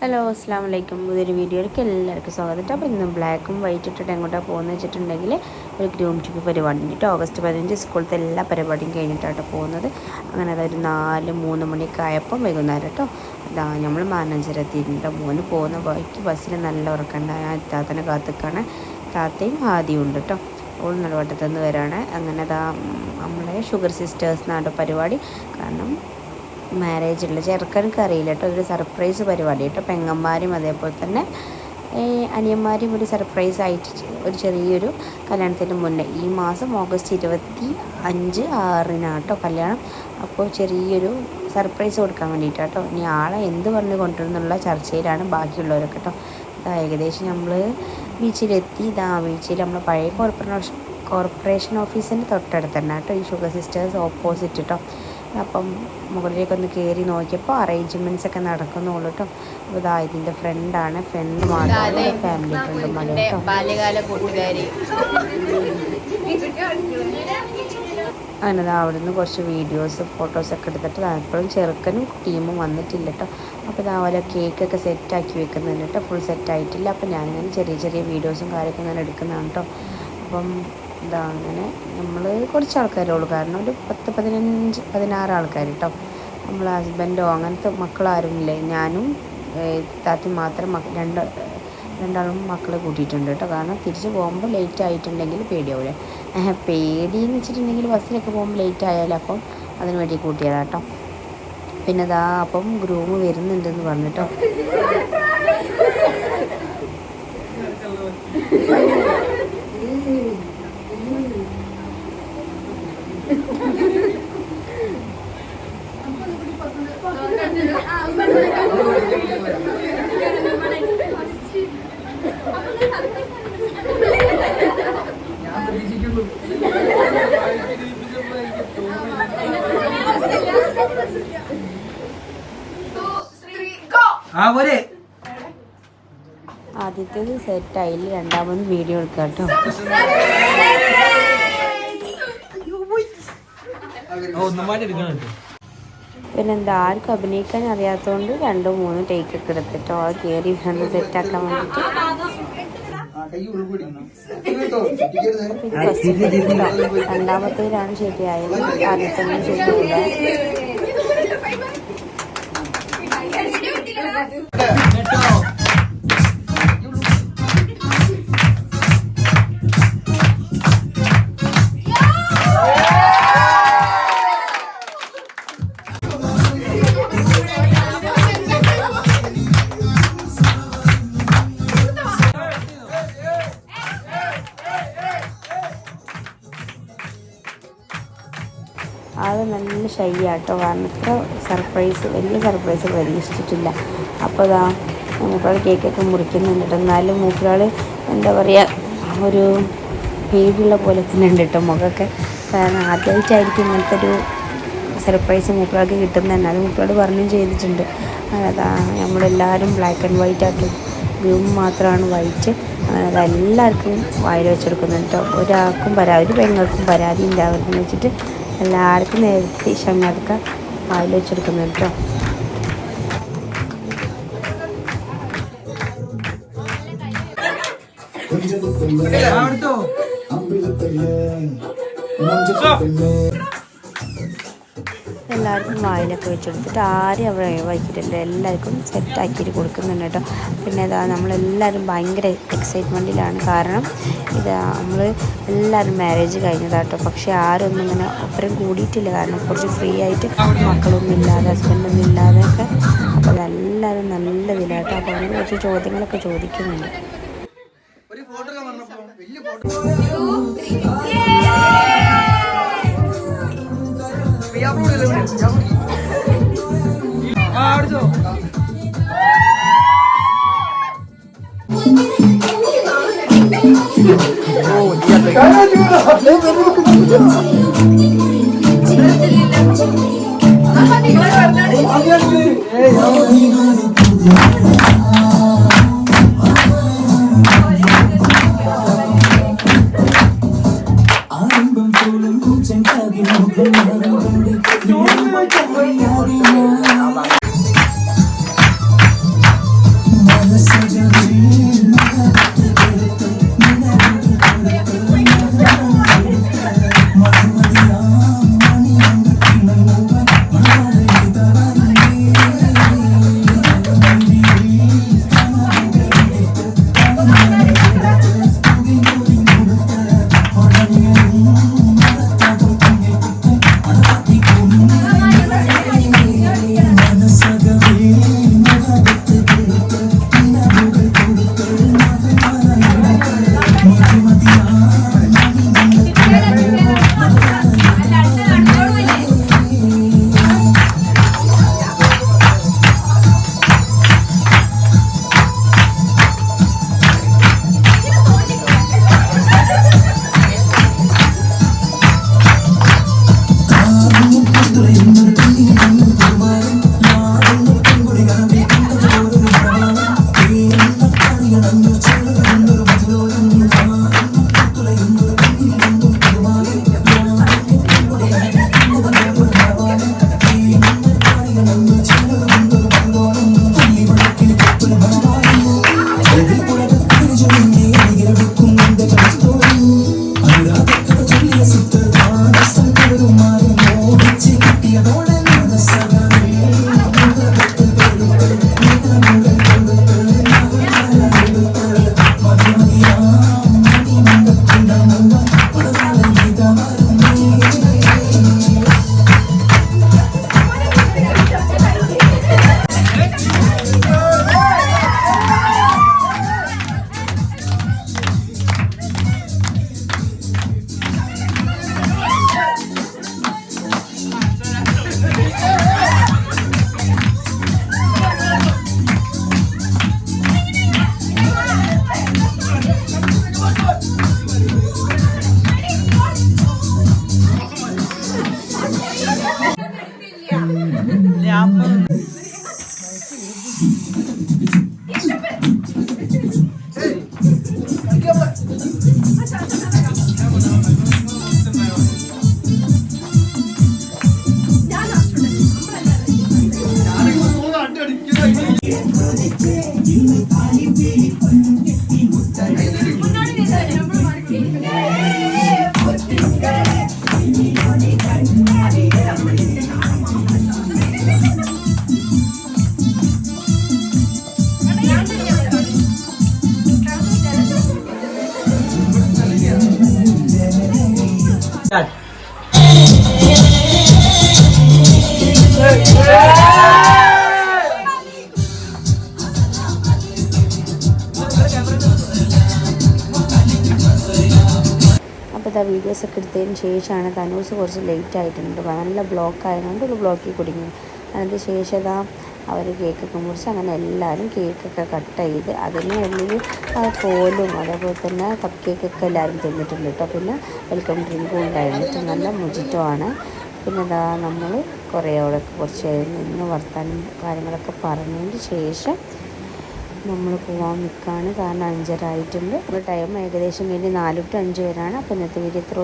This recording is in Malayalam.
ഹലോ അസ്സാം വലൈക്കും. പുതിയൊരു വീഡിയോയിലേക്ക് എല്ലാവർക്കും സ്വാഗതം. അപ്പോൾ ഇന്ന് ബ്ലാക്കും വൈറ്റ് ഇട്ടിട്ട് എങ്ങോട്ടാണ് പോകുന്നത് വെച്ചിട്ടുണ്ടെങ്കിൽ ഒരു ഗ്രൂം ട്യൂബ് പരിപാടി ഉണ്ട്. ഓഗസ്റ്റ് 15 സ്കൂളത്തെ എല്ലാ പരിപാടിയും കഴിഞ്ഞിട്ടാണ് പോകുന്നത്. അങ്ങനെ അതൊരു 4-3 മണിയൊക്കെ ആയപ്പം വൈകുന്നേരം കേട്ടോ. അതാ നമ്മൾ മാനേജർ എത്തിയിട്ടുണ്ട്. മോന് പോകുന്ന വഴിക്ക് ബസ്സിൽ നല്ല ഉറക്കണ്ട. ഞാൻ താത്തനെ കാത്തിക്കാണ്. താത്തയും ആദ്യവും ഉണ്ട് കേട്ടോ. ഓൾ നിലവട്ടത്തുനിന്ന് വരാണ്. അങ്ങനെ അതാ നമ്മളെ ഷുഗർ സിസ്റ്റേഴ്സ് എന്നാണ് പരിപാടി. കാരണം മാരേജ് ഉള്ള ചെറുക്കനക്ക് അറിയില്ല കേട്ടോ. ഒരു സർപ്രൈസ് പരിപാടി കേട്ടോ. പെങ്ങന്മാരും അതേപോലെ തന്നെ അനിയന്മാരും ഒരു സർപ്രൈസ് ആയിട്ട് ഒരു ചെറിയൊരു കല്യാണത്തിന് മുന്നേ ഈ മാസം ഓഗസ്റ്റ് 25-6 കേട്ടോ കല്യാണം. അപ്പോൾ ചെറിയൊരു സർപ്രൈസ് കൊടുക്കാൻ വേണ്ടിയിട്ടാണ് കേട്ടോ. ഇനി ആളെ എന്ത് പറഞ്ഞ് കൊണ്ടുവരുന്നുള്ള ചർച്ചയിലാണ് ബാക്കിയുള്ളവരൊക്കെ കേട്ടോ. ഏകദേശം നമ്മൾ ബീച്ചിലെത്തി. ബീച്ചിൽ നമ്മൾ പഴയ കോർപ്പറേഷൻ ഓഫീസിൻ്റെ തൊട്ടടുത്ത് തന്നെ കേട്ടോ ഈ ഷുഗർ സിസ്റ്റേഴ്സ് ഓപ്പോസിറ്റ് കേട്ടോ. അപ്പം മുകളിലേക്കൊന്ന് കയറി നോക്കിയപ്പോൾ അറേഞ്ച്മെൻറ്റ്സ് ഒക്കെ നടക്കുന്നുള്ളൂ കേട്ടോ. അപ്പോൾ ഇതാ ഇതിൻ്റെ ഫ്രണ്ട് മാത്രമല്ല ഫാമിലി ഫ്രണ്ടുമാണ് കേട്ടോ. ബാല്യകാല കൂട്ടുകാരി. അങ്ങനെ അവിടുന്ന് കുറച്ച് വീഡിയോസ് ഫോട്ടോസൊക്കെ എടുത്തിട്ട് എപ്പോഴും ചെറുക്കനും ടീമും വന്നിട്ടില്ല കേട്ടോ. അപ്പോൾ ഇതാവലെ കേക്കൊക്കെ സെറ്റാക്കി വെക്കുന്നുണ്ട് കേട്ടോ. ഫുൾ സെറ്റായിട്ടില്ല. അപ്പോൾ ഞാനിങ്ങനെ ചെറിയ ചെറിയ വീഡിയോസും കാര്യമൊക്കെ ഇങ്ങനെ എടുക്കുന്നതാണ് കേട്ടോ. അപ്പം ഇതാ അങ്ങനെ നമ്മൾ കുറച്ച് ആൾക്കാരേ ഉള്ളൂ. കാരണം ഒരു 10-15-16 ആൾക്കാർ കേട്ടോ. നമ്മൾ ഹസ്ബൻഡോ അങ്ങനത്തെ മക്കളാരും ഇല്ല. ഞാനും താത്തി മാത്രം രണ്ടാളും മക്കളെ കൂട്ടിയിട്ടുണ്ട് കേട്ടോ. കാരണം തിരിച്ച് പോകുമ്പോൾ ലേറ്റ് ആയിട്ടുണ്ടെങ്കിൽ പേടിയാവില്ലേ. പേടിയെന്ന് വെച്ചിട്ടുണ്ടെങ്കിൽ ബസ്സിലൊക്കെ പോകുമ്പോൾ ലേറ്റ് ആയാലും അപ്പം അതിന് വേണ്ടി കൂട്ടിയതാണ് കേട്ടോ. പിന്നെ അതാ അപ്പം ഗ്രൂം വരുന്നുണ്ടെന്ന് പറഞ്ഞിട്ടോ. ആദ്യത്തേത് സെറ്റായില്ല. രണ്ടാമത് വീഡിയോ എടുക്കാം കേട്ടോ. പിന്നെ എന്താ ആർക്കും അഭിനയിക്കാൻ അറിയാത്തതുകൊണ്ട് 2-3 ടേക്കൊക്കെ എടുത്തിട്ടോ. അത് കയറി വന്ന് സെറ്റാക്കാൻ വേണ്ടിയിട്ട്. രണ്ടാമത്തേലാണ് ശരിയായത്. ആദ്യത്തെ ശരിയായില്ല. അത് നല്ല ഷൈ ആട്ടോ. കാരണം ഇത്ര വലിയ സർപ്രൈസ് പ്രതീക്ഷിച്ചിട്ടില്ല. അപ്പോൾ ഇതാ മൂപ്പരാൾ കേക്കൊക്കെ മുറിക്കുന്നുണ്ട്. എന്നാലും മൂപ്പരാൾ എന്താ പറയുക ഒരു പേടിയുള്ള പോലെ തന്നെ ഉണ്ട് കേട്ടോ മുഖമൊക്കെ. കാരണം ആദ്യമായിട്ടായിരിക്കും ഇങ്ങനത്തെ ഒരു സർപ്രൈസ് മൂപ്പരാൾക്ക് കിട്ടുന്നത് തന്നെ. അത് മൂപ്പരാൾ പറഞ്ഞും ചെയ്തിട്ടുണ്ട്. അതാ നമ്മളെല്ലാവരും ബ്ലാക്ക് ആൻഡ് വൈറ്റ് ആക്കി, ഗ്രൂം മാത്രമാണ് വൈറ്റ്. അങ്ങനെ അതെല്ലാവർക്കും വായിൽ വെച്ചെടുക്കുന്നുണ്ട് കേട്ടോ. ഒരു പെങ്ങൾക്കും പരാതി ഉണ്ടാവരുതെന്ന് വെച്ചിട്ട് എല്ലാവർക്കും നേരത്തെ ഷമ്മാദൊക്കെ വായിൽ വെച്ചെടുക്കുന്നുണ്ട് കേട്ടോ. എല്ലാവർക്കും വായിലൊക്കെ വെച്ചെടുത്തിട്ട് ആരും അവിടെ ഒഴിവാക്കിയിട്ടില്ല. എല്ലാവർക്കും സെറ്റാക്കിയിട്ട് കൊടുക്കുന്നുണ്ട് കേട്ടോ. പിന്നെ ഇതാ നമ്മളെല്ലാവരും ഭയങ്കര എക്സൈറ്റ്മെൻറ്റിലാണ്. കാരണം നമ്മൾ എല്ലാവരും മാരേജ് കഴിഞ്ഞതാട്ടോ. പക്ഷേ ആരൊന്നും ഇങ്ങനെ ഒപ്പരം കൂടിയിട്ടില്ല. കാരണം കുറച്ച് ഫ്രീ ആയിട്ട് മക്കളൊന്നും ഇല്ലാതെ ഹസ്ബൻഡൊന്നും ഇല്ലാതെയൊക്കെ. അപ്പോൾ അതെല്ലാവരും നല്ല ഇതിലാട്ടോ. അപ്പോൾ അതിന് കുറച്ച് ചോദ്യങ്ങളൊക്കെ ചോദിക്കുന്നുണ്ട്. അപ്പോൾ ഇതാ വീഡിയോസൊക്കെ എടുത്തതിന് ശേഷമാണ് തനൂസ് കുറച്ച് ലേറ്റ് ആയിട്ടുണ്ട്, നല്ല ബ്ലോക്ക് ആയതുകൊണ്ട് ഒരു ബ്ലോക്കിൽ കുടുങ്ങി. അതിന് ശേഷം ഇതാ അവർ കേക്കൊക്കെ മുറിച്ച് അങ്ങനെ എല്ലാവരും കേക്കൊക്കെ കട്ട് ചെയ്ത് അതിനുള്ളിൽ കോലും അതേപോലെ തന്നെ കപ്പ് കേക്കൊക്കെ എല്ലാവരും തിന്നിട്ടുണ്ട് കേട്ടോ. പിന്നെ വെൽക്കം ഡ്രിങ്കും ഉണ്ടായിരുന്നു, നല്ല മൊജിറ്റോ ആണ്. പിന്നെ ഇതാ നമ്മൾ കുറേ അവിടെയൊക്കെ കുറച്ച് നിന്ന് വർത്താനം കാര്യങ്ങളൊക്കെ പറഞ്ഞതിന് ശേഷം നമ്മൾ പോകാൻ നിൽക്കുകയാണ്. കാരണം 5:30 ആയിട്ടുണ്ട്. ടൈം ഏകദേശം കഴിഞ്ഞ് 4 to 5 വരെയാണ്. അപ്പോൾ ഇന്നത്തെ വീഡിയോ ഇത്ര